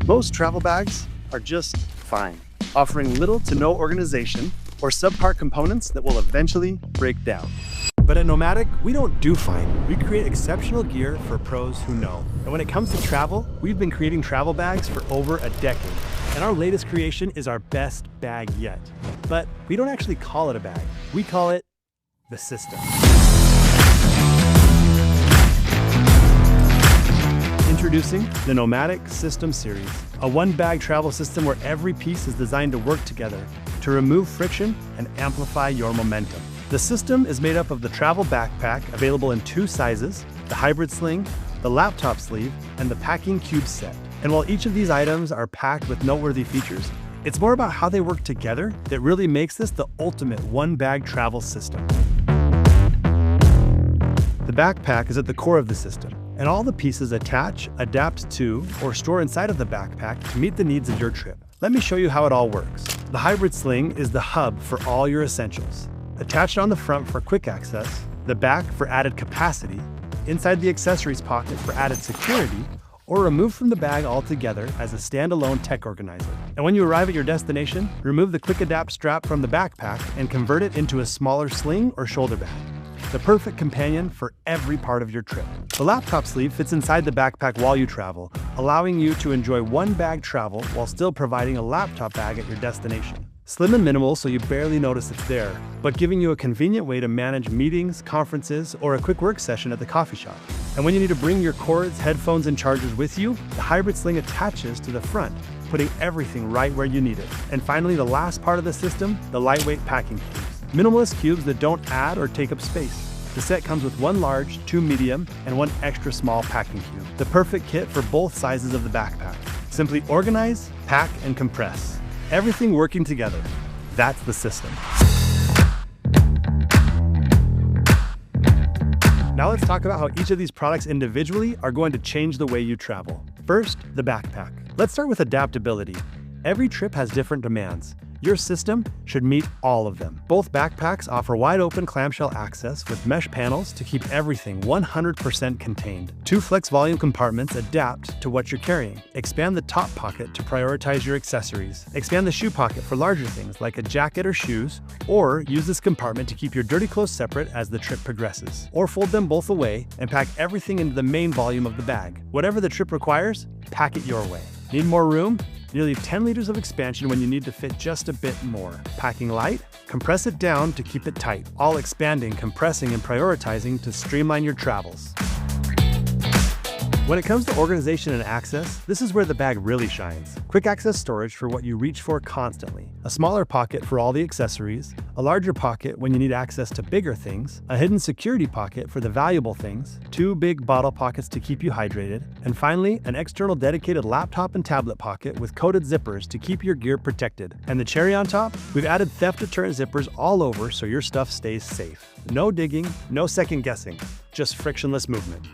Most travel bags are just fine, offering little to no organization or subpart components that will eventually break down. But at NOMATIC, we don't do fine. We create exceptional gear for pros who know. And when it comes to travel, we've been creating travel bags for over a decade. And our latest creation is our best bag yet. But we don't actually call it a bag. We call it the system. Introducing the NOMATIC System Series, a one-bag travel system where every piece is designed to work together to remove friction and amplify your momentum. The system is made up of the travel backpack, available in 2 sizes, the hybrid sling, the laptop sleeve, and the packing cube set. And while each of these items are packed with noteworthy features, it's more about how they work together that really makes this the ultimate one-bag travel system. The backpack is at the core of the system, and all the pieces attach, adapt to, or store inside of the backpack to meet the needs of your trip. Let me show you how it all works. The hybrid sling is the hub for all your essentials. Attached on the front for quick access, the back for added capacity, inside the accessories pocket for added security, or removed from the bag altogether as a standalone tech organizer. And when you arrive at your destination, remove the quick adapt strap from the backpack and convert it into a smaller sling or shoulder bag. The perfect companion for every part of your trip. The laptop sleeve fits inside the backpack while you travel, allowing you to enjoy one-bag travel while still providing a laptop bag at your destination. Slim and minimal, so you barely notice it's there, but giving you a convenient way to manage meetings, conferences, or a quick work session at the coffee shop. And when you need to bring your cords, headphones, and chargers with you, the hybrid sling attaches to the front, putting everything right where you need it. And finally, the last part of the system, the lightweight packing cubes. Minimalist cubes that don't add or take up space. The set comes with 1 large, 2 medium, and 1 extra small packing cube. The perfect kit for both sizes of the backpack. Simply organize, pack, and compress. Everything working together. That's the system. Now let's talk about how each of these products individually are going to change the way you travel. First, the backpack. Let's start with adaptability. Every trip has different demands. Your system should meet all of them. Both backpacks offer wide-open clamshell access with mesh panels to keep everything 100% contained. 2 flex volume compartments adapt to what you're carrying. Expand the top pocket to prioritize your accessories. Expand the shoe pocket for larger things like a jacket or shoes, or use this compartment to keep your dirty clothes separate as the trip progresses. Or fold them both away and pack everything into the main volume of the bag. Whatever the trip requires, pack it your way. Need more room? Nearly 10 liters of expansion when you need to fit just a bit more. Packing light? Compress it down to keep it tight, all expanding, compressing, and prioritizing to streamline your travels. When it comes to organization and access, this is where the bag really shines. Quick access storage for what you reach for constantly. A smaller pocket for all the accessories, a larger pocket when you need access to bigger things, a hidden security pocket for the valuable things, 2 big bottle pockets to keep you hydrated, and finally, an external dedicated laptop and tablet pocket with coated zippers to keep your gear protected. And the cherry on top? We've added theft deterrent zippers all over so your stuff stays safe. No digging, no second guessing, just frictionless movement.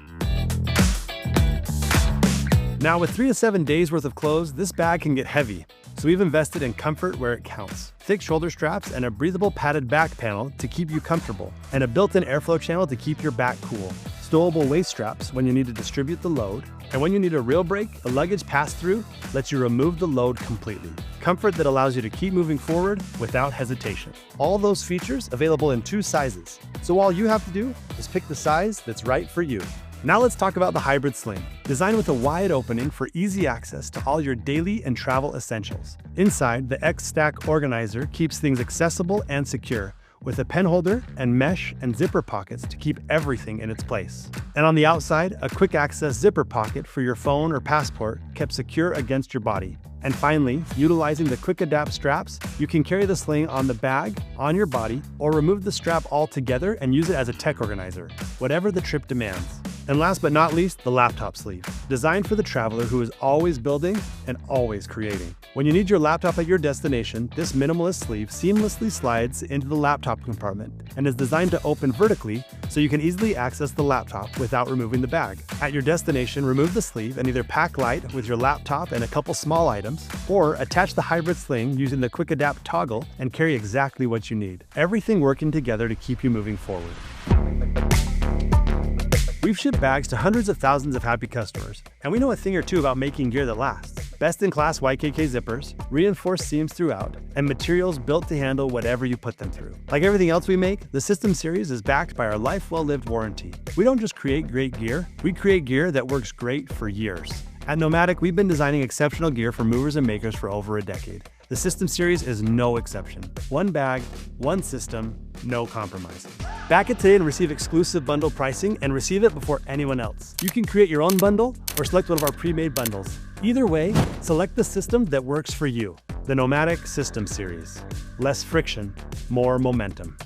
Now, with 3 to 7 days worth of clothes, this bag can get heavy, so we've invested in comfort where it counts. Thick shoulder straps and a breathable padded back panel to keep you comfortable, and a built-in airflow channel to keep your back cool. Stowable waist straps when you need to distribute the load, and when you need a real break, the luggage pass-through lets you remove the load completely. Comfort that allows you to keep moving forward without hesitation. All those features available in 2 sizes, so all you have to do is pick the size that's right for you. Now let's talk about the hybrid sling. Designed with a wide opening for easy access to all your daily and travel essentials. Inside, the X-Stack organizer keeps things accessible and secure, with a pen holder and mesh and zipper pockets to keep everything in its place. And on the outside, a quick access zipper pocket for your phone or passport kept secure against your body. And finally, utilizing the quick adapt straps, you can carry the sling on the bag, on your body, or remove the strap altogether and use it as a tech organizer, whatever the trip demands. And last but not least, the laptop sleeve, designed for the traveler who is always building and always creating. When you need your laptop at your destination, this minimalist sleeve seamlessly slides into the laptop compartment and is designed to open vertically so you can easily access the laptop without removing the bag. At your destination, remove the sleeve and either pack light with your laptop and a couple small items, or attach the hybrid sling using the quick adapt toggle and carry exactly what you need. Everything working together to keep you moving forward. We've shipped bags to hundreds of thousands of happy customers, and we know a thing or two about making gear that lasts. Best-in-class YKK zippers, reinforced seams throughout, and materials built to handle whatever you put them through. Like everything else we make, the System Series is backed by our life well-lived warranty. We don't just create great gear, we create gear that works great for years. At NOMATIC, we've been designing exceptional gear for movers and makers for over a decade. The System Series is no exception. One bag, one system, no compromises. Back it today and receive exclusive bundle pricing, and receive it before anyone else. You can create your own bundle or select one of our pre-made bundles. Either way, select the system that works for you. The NOMATIC System Series. Less friction, more momentum.